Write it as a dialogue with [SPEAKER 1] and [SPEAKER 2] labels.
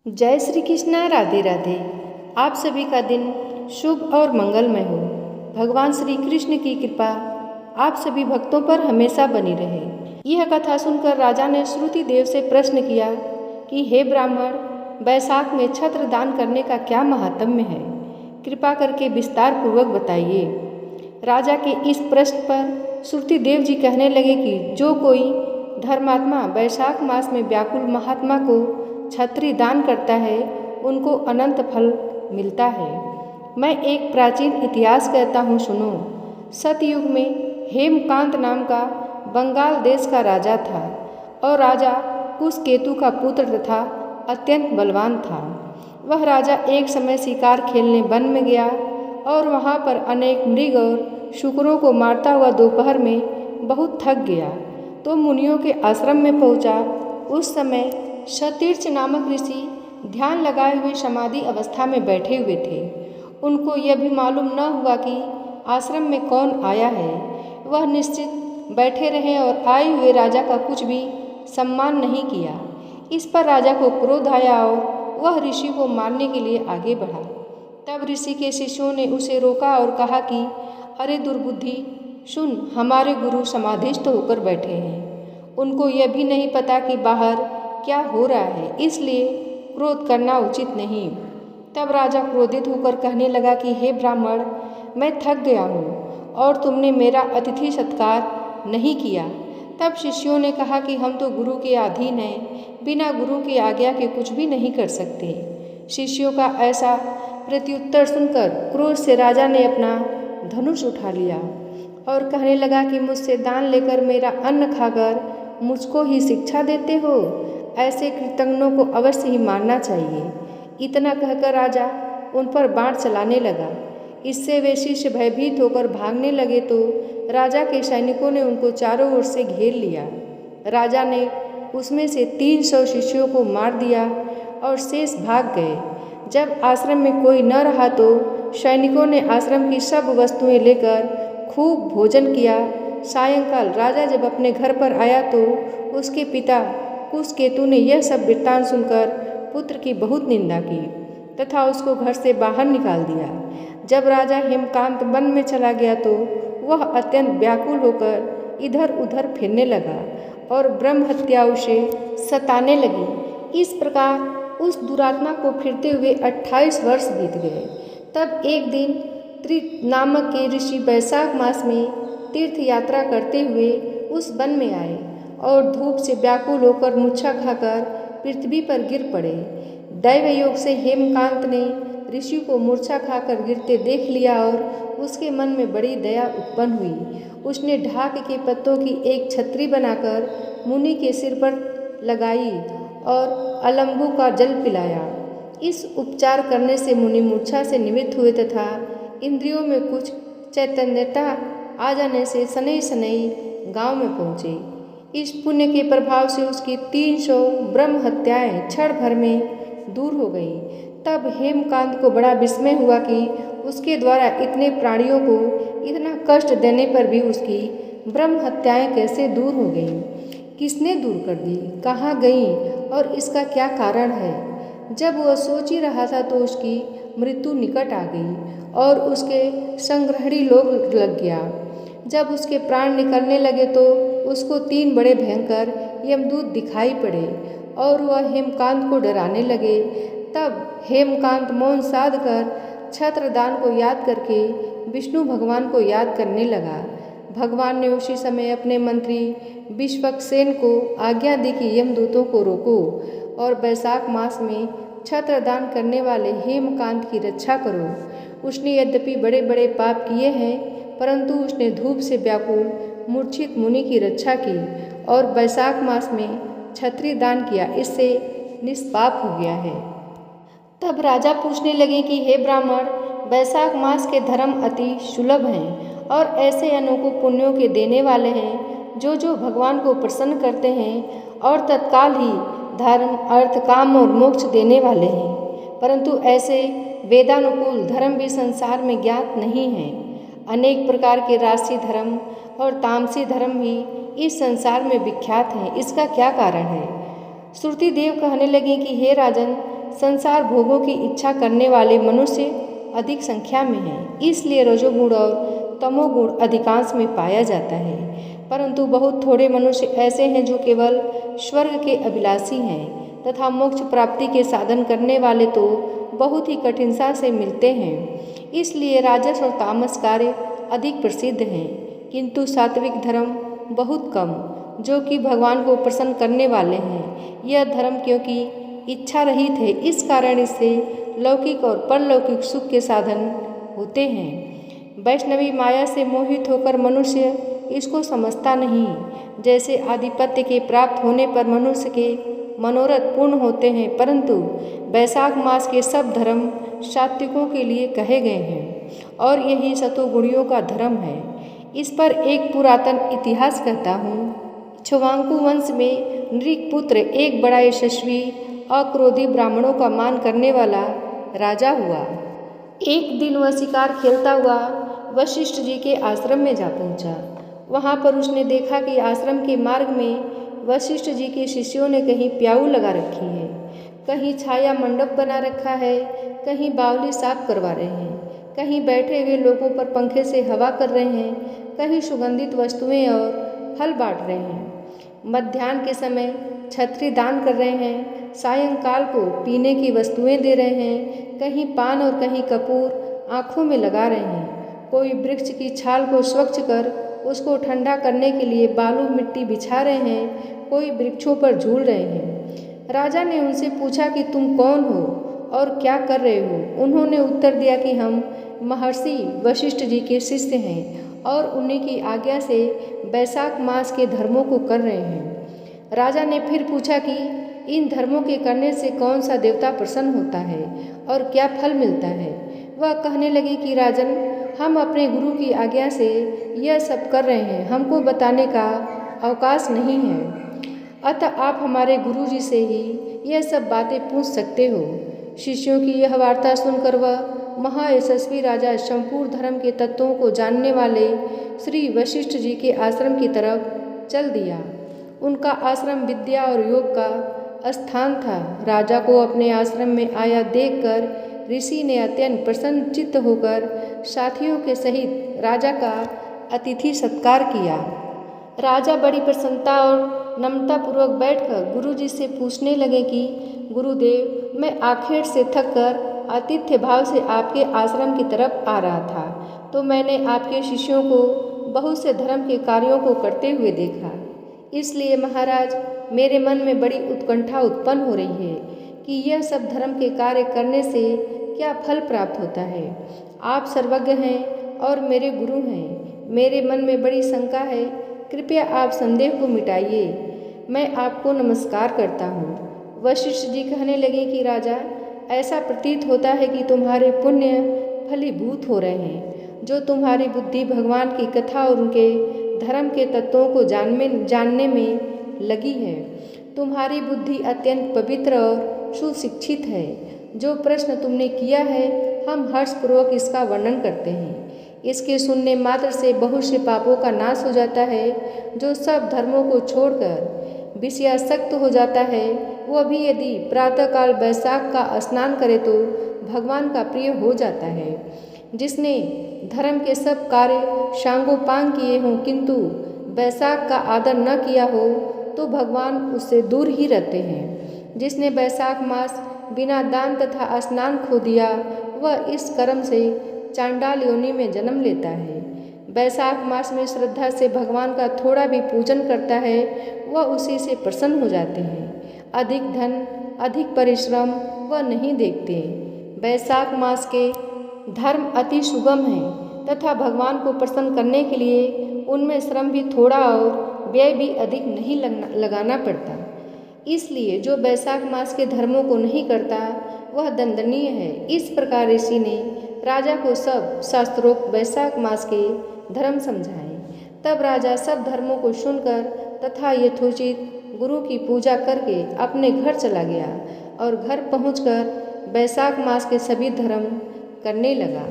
[SPEAKER 1] जय श्री कृष्णा। राधे राधे। आप सभी का दिन शुभ और मंगलमय हो। भगवान श्री कृष्ण की कृपा आप सभी भक्तों पर हमेशा बनी रहे। यह कथा सुनकर राजा ने श्रुति देव से प्रश्न किया कि हे ब्राह्मण, बैसाख में छत्र दान करने का क्या महात्म्य है? कृपा करके विस्तार पूर्वक बताइए। राजा के इस प्रश्न पर श्रुति देव जी कहने लगे कि जो कोई धर्मात्मा बैसाख मास में व्याकुल महात्मा को छत्री दान करता है उनको अनंत फल मिलता है। मैं एक प्राचीन इतिहास कहता हूँ, सुनो। सतयुग में हेमकांत नाम का बंगाल देश का राजा था और राजा कुशकेतु का पुत्र तथा अत्यंत बलवान था। वह राजा एक समय शिकार खेलने वन में गया और वहाँ पर अनेक मृग और शुकरों को मारता हुआ दोपहर में बहुत थक गया तो मुनियों के आश्रम में पहुँचा। उस समय सतीर्थ नामक ऋषि ध्यान लगाए हुए समाधि अवस्था में बैठे हुए थे। उनको यह भी मालूम न हुआ कि आश्रम में कौन आया है। वह निश्चित बैठे रहे और आए हुए राजा का कुछ भी सम्मान नहीं किया। इस पर राजा को क्रोध आया और वह ऋषि को मारने के लिए आगे बढ़ा। तब ऋषि के शिष्यों ने उसे रोका और कहा कि अरे दुर्बुद्धि, सुन, हमारे गुरु समाधिस्थ होकर बैठे हैं। उनको यह भी नहीं पता कि बाहर क्या हो रहा है, इसलिए क्रोध करना उचित नहीं। तब राजा क्रोधित होकर कहने लगा कि हे ब्राह्मण, मैं थक गया हूँ और तुमने मेरा अतिथि सत्कार नहीं किया। तब शिष्यों ने कहा कि हम तो गुरु के अधीन हैं, बिना गुरु की आज्ञा के कुछ भी नहीं कर सकते। शिष्यों का ऐसा प्रत्युत्तर सुनकर क्रोध से राजा ने अपना धनुष उठा लिया और कहने लगा कि मुझसे दान लेकर मेरा अन्न खाकर मुझको ही शिक्षा देते हो। ऐसे कृतघ्नों को अवश्य ही मारना चाहिए। इतना कहकर राजा उन पर बाण चलाने लगा। इससे वे शिष्य भयभीत होकर भागने लगे तो राजा के सैनिकों ने उनको चारों ओर से घेर लिया। राजा ने उसमें से 300 शिष्यों को मार दिया और शेष भाग गए। जब आश्रम में कोई न रहा तो सैनिकों ने आश्रम की सब वस्तुएं लेकर खूब भोजन किया। सायंकाल राजा जब अपने घर पर आया तो उसके पिता कुशकेतु ने यह सब वृत्तांत सुनकर पुत्र की बहुत निंदा की तथा उसको घर से बाहर निकाल दिया। जब राजा हेमकांत वन में चला गया तो वह अत्यंत व्याकुल होकर इधर उधर फिरने लगा और ब्रह्म हत्या उसे सताने लगी। इस प्रकार उस दुरात्मा को फिरते हुए 28 वर्ष बीत गए। तब एक दिन त्रिक नामक के ऋषि बैसाख मास में तीर्थ यात्रा करते हुए उस वन में आए और धूप से व्याकुल होकर मूर्छा खाकर पृथ्वी पर गिर पड़े। दैव योग से हेमकांत ने ऋषि को मूर्छा खाकर गिरते देख लिया और उसके मन में बड़ी दया उत्पन्न हुई। उसने ढाक के पत्तों की एक छतरी बनाकर मुनि के सिर पर लगाई और अलंबू का जल पिलाया। इस उपचार करने से मुनि मूर्छा से निवृत्त हुए तथा इंद्रियों में कुछ चैतन्यता आ जाने से सनई सनई गांव में पहुँचे। इस पुण्य के प्रभाव से उसकी 300 ब्रह्म हत्याएं क्षण भर में दूर हो गई। तब हेमकांत को बड़ा विस्मय हुआ कि उसके द्वारा इतने प्राणियों को इतना कष्ट देने पर भी उसकी ब्रह्म हत्याएं कैसे दूर हो गईं? किसने दूर कर दी, कहाँ गईं और इसका क्या कारण है? जब वह सोच ही रहा था तो उसकी मृत्यु निकट आ गई और उसके संग्रहणी लोग लग गया। जब उसके प्राण निकलने लगे तो उसको 3 बड़े भयंकर यमदूत दिखाई पड़े और वह हेमकांत को डराने लगे। तब हेमकांत मौन साध कर छत्रदान को याद करके विष्णु भगवान को याद करने लगा। भगवान ने उसी समय अपने मंत्री विश्वक्सेन को आज्ञा दी कि यमदूतों को रोको और बैसाख मास में छत्रदान करने वाले हेमकांत की रक्षा करो। उसने यद्यपि बड़े बड़े पाप किए हैं परंतु उसने धूप से व्याकुल मूर्छित मुनि की रक्षा की और बैसाख मास में छत्री दान किया, इससे निष्पाप हो गया है। तब राजा पूछने लगे कि हे ब्राह्मण, बैसाख मास के धर्म अति सुलभ हैं और ऐसे अनोखों पुण्यों के देने वाले हैं जो भगवान को प्रसन्न करते हैं और तत्काल ही धर्म, अर्थ, काम और मोक्ष देने वाले हैं। परंतु ऐसे वेदानुकूल धर्म भी संसार में ज्ञात नहीं हैं। अनेक प्रकार के राशि धर्म और तामसी धर्म भी इस संसार में विख्यात हैं। इसका क्या कारण है? श्रुति देव कहने लगे कि हे राजन, संसार भोगों की इच्छा करने वाले मनुष्य अधिक संख्या में हैं, इसलिए रजोगुण और तमोगुण अधिकांश में पाया जाता है। परंतु बहुत थोड़े मनुष्य ऐसे हैं जो केवल स्वर्ग के अभिलाषी हैं तथा मोक्ष प्राप्ति के साधन करने वाले तो बहुत ही कठिनता से मिलते हैं। इसलिए राजस और तामस कार्य अधिक प्रसिद्ध हैं, किंतु सात्विक धर्म बहुत कम, जो कि भगवान को प्रसन्न करने वाले हैं। यह धर्म क्योंकि इच्छा रहित है, इस कारण इससे लौकिक और परलौकिक सुख के साधन होते हैं। वैष्णवी माया से मोहित होकर मनुष्य इसको समझता नहीं। जैसे आधिपत्य के प्राप्त होने पर मनुष्य के मनोरथ पूर्ण होते हैं, परंतु वैशाख मास के सब धर्म सात्विकों के लिए कहे गए हैं और यही सतोगुणियों का धर्म है। इस पर एक पुरातन इतिहास कहता हूँ। इक्ष्वाकु वंश में नृक पुत्र एक बड़ा यशस्वी अक्रोधी ब्राह्मणों का मान करने वाला राजा हुआ। एक दिन वह शिकार खेलता हुआ वशिष्ठ जी के आश्रम में जा पहुंचा। वहां पर उसने देखा कि आश्रम के मार्ग में वशिष्ठ जी के शिष्यों ने कहीं प्याऊ लगा रखी है, कहीं छाया मंडप बना रखा है, कहीं बावली साफ करवा रहे हैं, कहीं बैठे हुए लोगों पर पंखे से हवा कर रहे हैं, कहीं सुगंधित वस्तुएं और फल बांट रहे हैं। मध्याह्न के समय छतरी दान कर रहे हैं, सायंकाल को पीने की वस्तुएं दे रहे हैं, कहीं पान और कहीं कपूर आँखों में लगा रहे हैं। कोई वृक्ष की छाल को स्वच्छ कर उसको ठंडा करने के लिए बालू मिट्टी बिछा रहे हैं, कोई वृक्षों पर झूल रहे हैं। राजा ने उनसे पूछा कि तुम कौन हो और क्या कर रहे हो? उन्होंने उत्तर दिया कि हम महर्षि वशिष्ठ जी के शिष्य हैं और उन्हीं की आज्ञा से वैशाख मास के धर्मों को कर रहे हैं। राजा ने फिर पूछा कि इन धर्मों के करने से कौन सा देवता प्रसन्न होता है और क्या फल मिलता है? वह कहने लगी कि राजन, हम अपने गुरु की आज्ञा से यह सब कर रहे हैं, हमको बताने का अवकाश नहीं है। अतः आप हमारे गुरु जी से ही यह सब बातें पूछ सकते हो। शिष्यों की यह वार्ता सुनकर वह महायशस्वी राजा संपूर्ण धर्म के तत्वों को जानने वाले श्री वशिष्ठ जी के आश्रम की तरफ चल दिया। उनका आश्रम विद्या और योग का स्थान था। राजा को अपने आश्रम में आया देखकर ऋषि ने अत्यंत प्रसन्नचित्त होकर साथियों के सहित राजा का अतिथि सत्कार किया। राजा बड़ी प्रसन्नता और नम्रतापूर्वक बैठकर गुरु जी से पूछने लगे कि गुरुदेव, मैं आखिर से थक कर आतिथ्य भाव से आपके आश्रम की तरफ आ रहा था, तो मैंने आपके शिष्यों को बहुत से धर्म के कार्यों को करते हुए देखा। इसलिए महाराज, मेरे मन में बड़ी उत्कंठा उत्पन्न हो रही है कि यह सब धर्म के कार्य करने से क्या फल प्राप्त होता है। आप सर्वज्ञ हैं और मेरे गुरु हैं। मेरे मन में बड़ी शंका है, कृपया आप संदेह को मिटाइए। मैं आपको नमस्कार करता हूँ। वशिष्ठ जी कहने लगे कि राजा, ऐसा प्रतीत होता है कि तुम्हारे पुण्य फलीभूत हो रहे हैं। जो तुम्हारी बुद्धि भगवान की कथा और उनके धर्म के तत्वों को जानने में लगी है। तुम्हारी बुद्धि अत्यंत पवित्र और सुशिक्षित है। जो प्रश्न तुमने किया है, हम हर्षपूर्वक इसका वर्णन करते हैं। इसके सुनने मात्र से बहुत से पापों का नाश हो जाता है। जो सब धर्मों को छोड़कर विषयासक्त हो जाता है, वह भी यदि प्रातःकाल वैशाख का स्नान करे तो भगवान का प्रिय हो जाता है। जिसने धर्म के सब कार्य सांगोपांग किए हों किंतु वैशाख का आदर न किया हो, तो भगवान उससे दूर ही रहते हैं। जिसने वैशाख मास बिना दान तथा स्नान खो दिया, वह इस कर्म से चांडाल योनि में जन्म लेता है। वैशाख मास में श्रद्धा से भगवान का थोड़ा भी पूजन करता है, वह उसी से प्रसन्न हो जाते हैं। अधिक धन, अधिक परिश्रम वह नहीं देखते। वैशाख मास के धर्म अति सुगम हैं तथा भगवान को प्रसन्न करने के लिए उनमें श्रम भी थोड़ा और व्यय भी अधिक नहीं लगाना पड़ता। इसलिए जो वैशाख मास के धर्मों को नहीं करता, वह दंडनीय है। इस प्रकार ऋषि ने राजा को सब शास्त्रोक्त वैशाख मास के धर्म समझाए। तब राजा सब धर्मों को सुनकर तथा यथोचित गुरु की पूजा करके अपने घर चला गया और घर पहुंचकर वैशाख मास के सभी धर्म करने लगा।